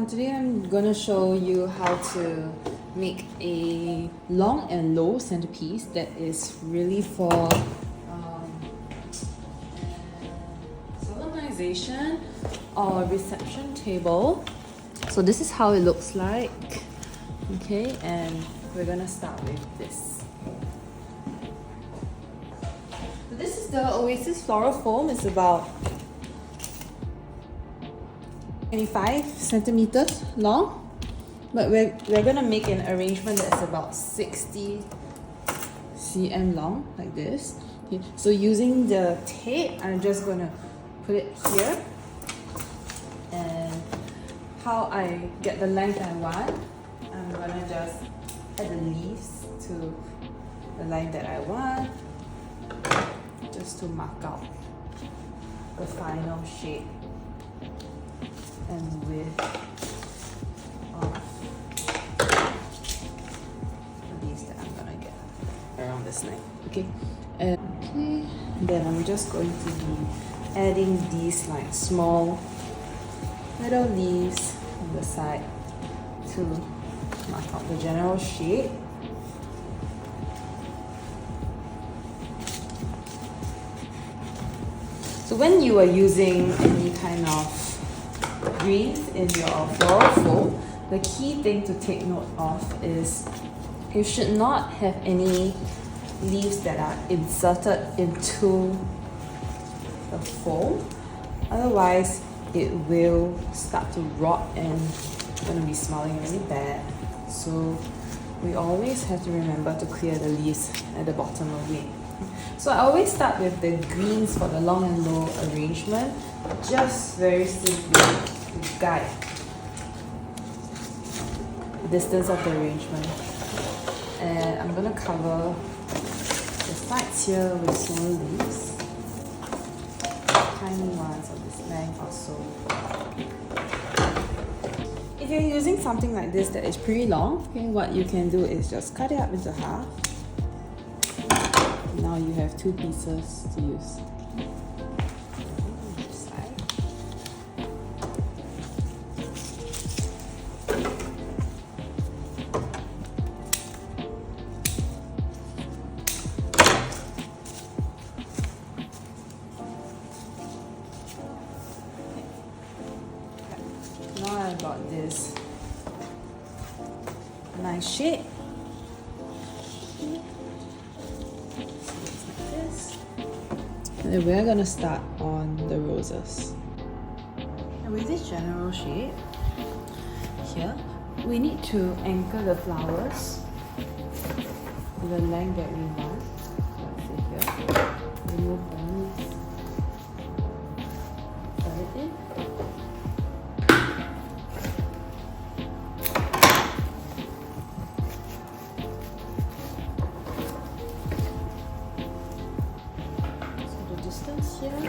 everyone, today I'm gonna show you how to make a long and low centerpiece that is really for solemnization or reception table. So this is how it looks like, okay, and we're gonna start with this. So this is the Oasis Floral Foam. It's about 25 centimeters long, but we're gonna make an arrangement that's about 60 cm long, like this. Okay, so using the tape, I'm just gonna put it here, and how I get the length I want, I'm gonna just add the leaves to the line that I want, just to mark out the final shape and width of the leaves that I'm gonna get around this line. Okay, and then I'm just going to be adding these like small little leaves on the side to mark out the general shape. So when you are using any kind of greens in your floral foam, the key thing to take note of is you should not have any leaves that are inserted into the foam, otherwise it will start to rot and it's going to be smelling really bad. So we always have to remember to clear the leaves at the bottom of it. So I always start with the greens for the long and low arrangement, just very simply to guide the distance of the arrangement. And I'm going to cover the sides here with small leaves, tiny ones of this length or so. If you're using something like this that is pretty long, okay, what you can do is just cut it up into half. Now you have two pieces to use. Now I got this nice shape. And we're gonna start on the roses. And with this general shape here, we need to anchor the flowers to the length that we want. Let's see here. Remove the leaves. Put it in. Distance here.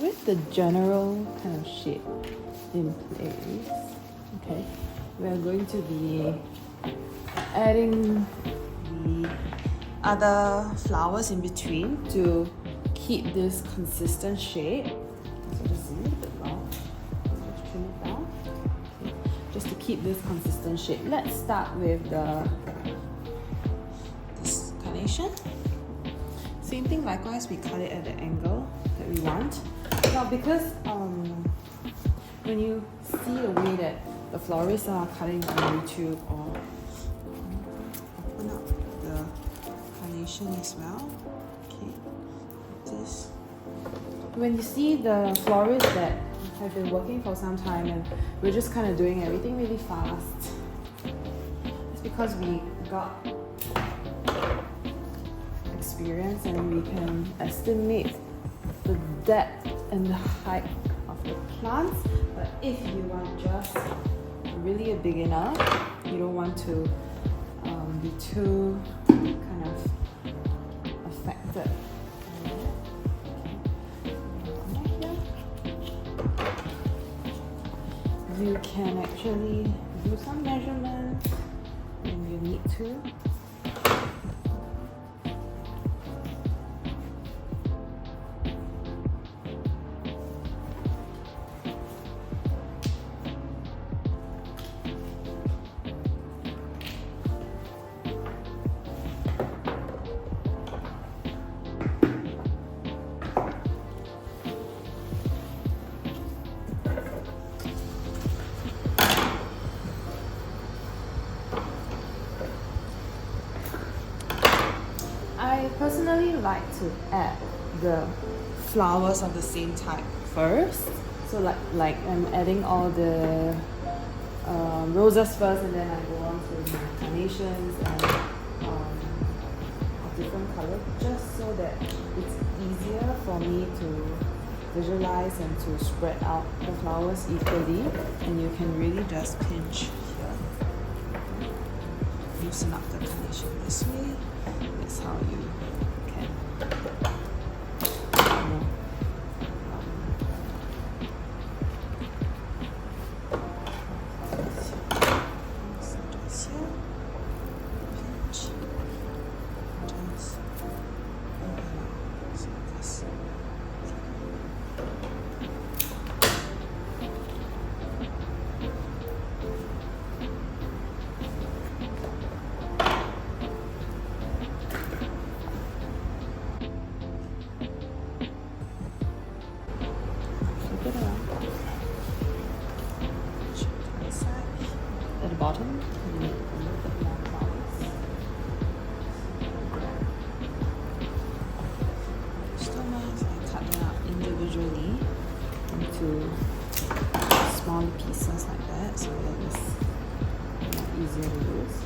With the general kind of shape in place, okay, we are going to be adding the other flowers in between to keep this consistent shape. So just a little bit long, just trim it down, okay, just to keep this consistent shape. Let's start with this carnation. Same thing, likewise, we cut it at the angle that we want. Now, because when you see a way that the florists are cutting on YouTube, or open up the carnation as well, okay, like this. When you see the florists that have been working for some time and we're just kind of doing everything really fast. It's because we got experience and we can estimate the depth and the height of the plants. But if you want just really a beginner, you don't want to be too kind of affected. You can actually do some measurements when you need to. I personally like to add the flowers of the same type first. So like I'm adding all the roses first, and then I go on to my carnations and of different color, just so that it's easier for me to visualize and to spread out the flowers equally. And you can really just pinch here, loosen up the carnation this way. That's how you can at the bottom, you need a little bit more flowers. Eustomas, I cut them out individually into smaller pieces like that, so that it's more easier to use.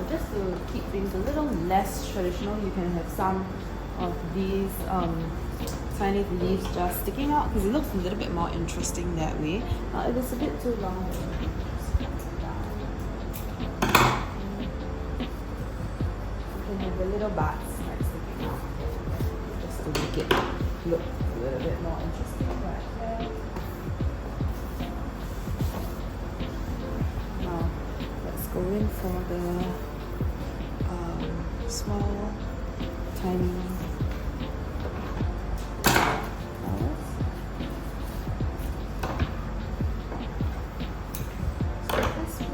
Just to keep things a little less traditional, you can have some of these tiny leaves just sticking out because it looks a little bit more interesting that way. If it's a bit too long, you can have the little buds like sticking out just to make it look a little bit more interesting right there. Now let's go in for the small, tiny flowers. So this way.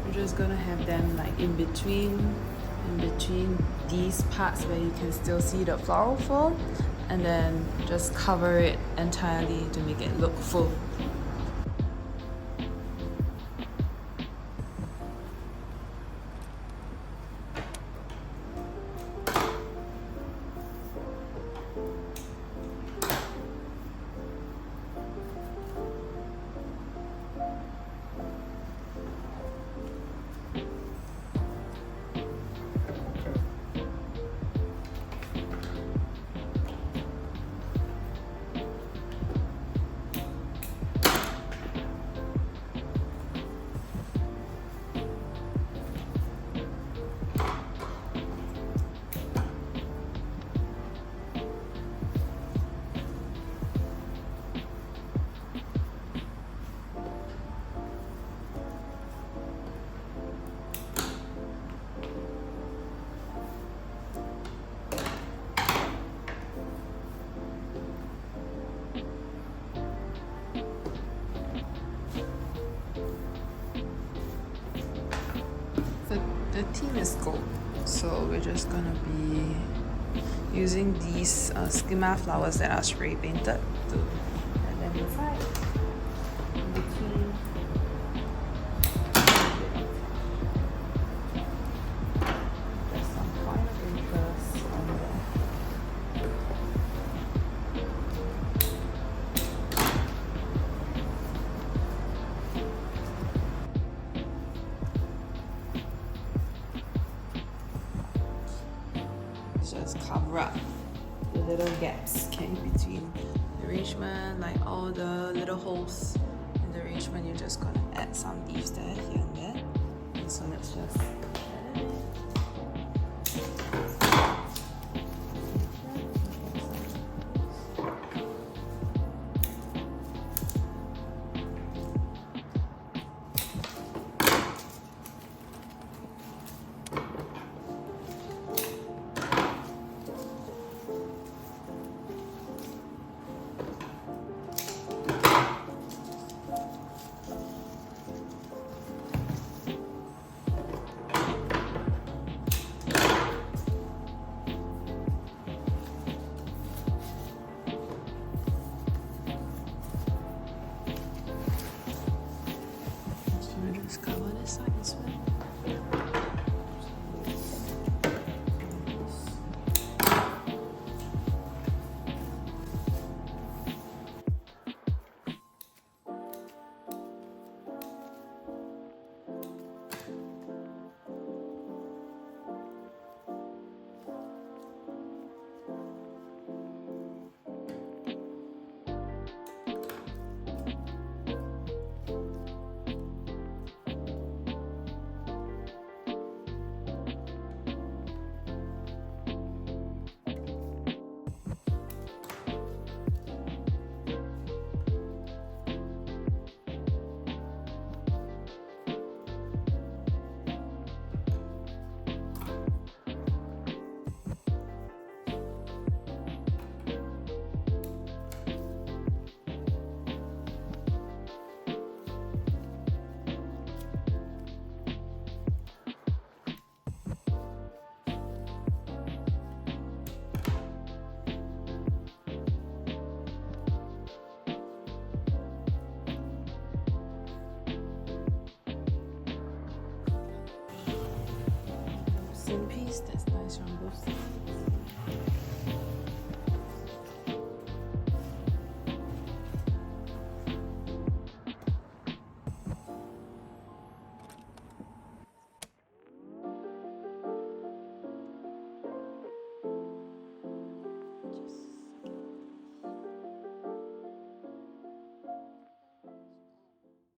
We're just gonna have them like in between these parts where you can still see the floral foam, and then just cover it entirely to make it look full. theme is gold, so we're just gonna be using these Skimma flowers that are spray painted to add them inside. In between. There's some point of interest on there. Just cover up the little gaps in between the arrangement, like all the little holes in the arrangement. You're just gonna add some leaves there, here and there. And so let's just add it in. Just cover this side as well. Centrepiece, that's nice on both sides.